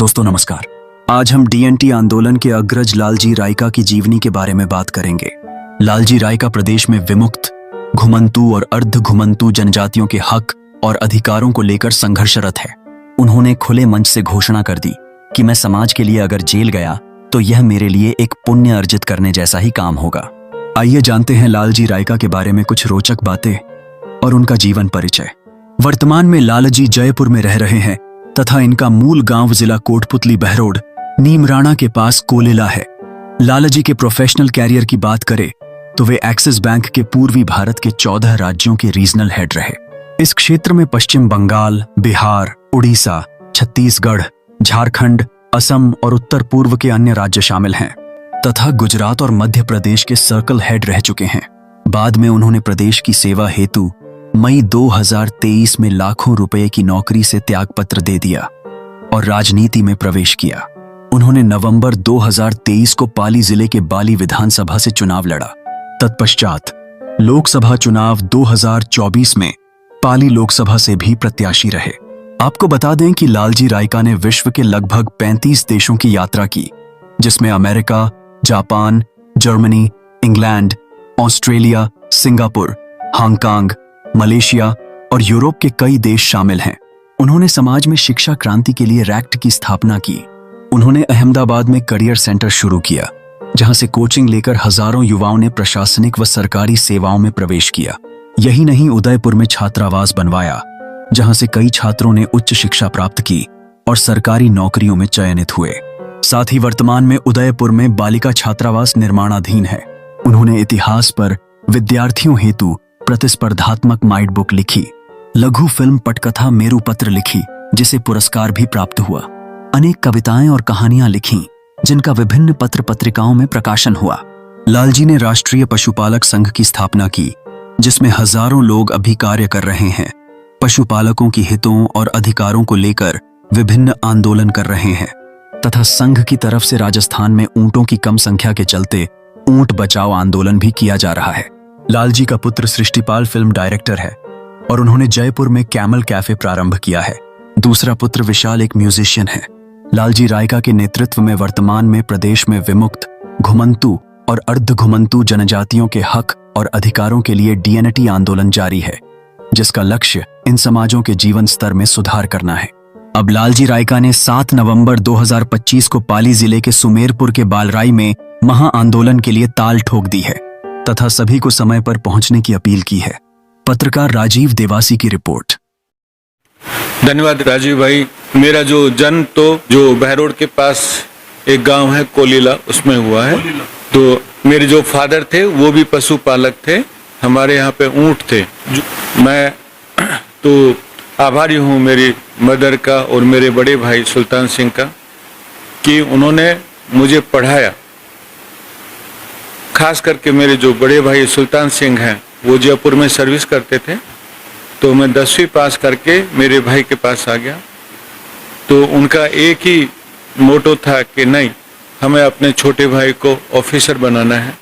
दोस्तों नमस्कार। आज हम डीएनटी आंदोलन के अग्रज लालजी रायका की जीवनी के बारे में बात करेंगे। लालजी रायका प्रदेश में विमुक्त, घुमंतू और अर्ध घुमंतू जनजातियों के हक और अधिकारों को लेकर संघर्षरत है। उन्होंने खुले मंच से घोषणा कर दी कि मैं समाज के लिए अगर जेल गया तो यह मेरे लिए एक पुण्य अर्जित करने जैसा ही काम होगा। आइए जानते हैं लालजी रायका के बारे में कुछ रोचक बातें और उनका जीवन परिचय। वर्तमान में लालजी जयपुर में रह रहे हैं तथा इनका मूल गांव जिला कोटपुतली बहरोड नीमराणा के पास कोलेला है। लालजी के प्रोफेशनल कैरियर की बात करें तो वे एक्सिस बैंक के पूर्वी भारत के 14 राज्यों के रीजनल हेड रहे। इस क्षेत्र में पश्चिम बंगाल, बिहार, उड़ीसा, छत्तीसगढ़, झारखंड, असम और उत्तर पूर्व के अन्य राज्य शामिल हैं तथा गुजरात और मध्य प्रदेश के सर्कल हेड रह चुके हैं। बाद में उन्होंने प्रदेश की सेवा हेतु मई 2023 में लाखों रुपए की नौकरी से त्यागपत्र दे दिया और राजनीति में प्रवेश किया। उन्होंने नवंबर 2023 को पाली जिले के बाली विधानसभा से चुनाव लड़ा। तत्पश्चात लोकसभा चुनाव 2024 में पाली लोकसभा से भी प्रत्याशी रहे। आपको बता दें कि लालजी रायका ने विश्व के लगभग 35 देशों की यात्रा की, जिसमें America, Japan, Germany, England, Australia, Singapore, Hong Kong, Malaysia और यूरोप के कई देश शामिल हैं। उन्होंने समाज में शिक्षा क्रांति के लिए रैक्ट की स्थापना की। उन्होंने अहमदाबाद में करियर सेंटर शुरू किया, जहां से कोचिंग लेकर हजारों युवाओं ने प्रशासनिक व सरकारी सेवाओं में प्रवेश किया। यही नहीं, उदयपुर में छात्रावास बनवाया, जहां से कई छात्रों ने उच्च शिक्षा प्राप्त की और सरकारी नौकरियों में चयनित हुए। साथ ही वर्तमान में उदयपुर में बालिका छात्रावास निर्माणाधीन है। उन्होंने इतिहास पर विद्यार्थियों हेतु प्रतिस्पर्धात्मक माइट बुक लिखी, लघु फिल्म पटकथा मेरुपत्र लिखी, जिसे पुरस्कार भी प्राप्त हुआ। अनेक कविताएं और कहानियां लिखीं, जिनका विभिन्न पत्र पत्रिकाओं में प्रकाशन हुआ। लालजी ने राष्ट्रीय पशुपालक संघ की स्थापना की, जिसमें हजारों लोग अभी कार्य कर रहे हैं। पशुपालकों की हितों और अधिकारों को लेकर विभिन्न आंदोलन कर रहे हैं तथा संघ की तरफ से राजस्थान में ऊंटों की कम संख्या के चलते ऊंट बचाओ आंदोलन भी किया जा रहा है। लालजी का पुत्र सृष्टिपाल फिल्म डायरेक्टर है और उन्होंने जयपुर में कैमल कैफे प्रारंभ किया है। दूसरा पुत्र विशाल एक म्यूजिशियन है। लालजी रायका के नेतृत्व में वर्तमान में प्रदेश में विमुक्त, घुमंतू और अर्ध घुमंतू जनजातियों के हक और अधिकारों के लिए डीएनटी आंदोलन जारी है, जिसका लक्ष्य इन समाजों के जीवन स्तर में सुधार करना है। अब लालजी रायका ने 7 नवंबर 2025 को पाली जिले के सुमेरपुर के बालराई में महा आंदोलन के लिए ताल ठोक दी है तथा सभी को समय पर पहुंचने की अपील की है। पत्रकार राजीव देवासी की रिपोर्ट। धन्यवाद राजीव भाई। मेरा जो जन्म तो जो बहरोड के पास एक गांव है कोलीला, उसमें हुआ है। तो मेरे जो फादर थे वो भी पशुपालक थे। हमारे यहाँ पे ऊंट थे। मैं तो आभारी हूँ मेरी मदर का और मेरे बड़े भाई सुल्तान सिंह का कि उन्होंने मुझे पढ़ाया। खास करके मेरे जो बड़े भाई सुल्तान सिंह हैं, वो जयपुर में सर्विस करते थे। तो मैं 10वीं पास करके मेरे भाई के पास आ गया। तो उनका एक ही मोटो था कि नहीं, हमें अपने छोटे भाई को ऑफिसर बनाना है।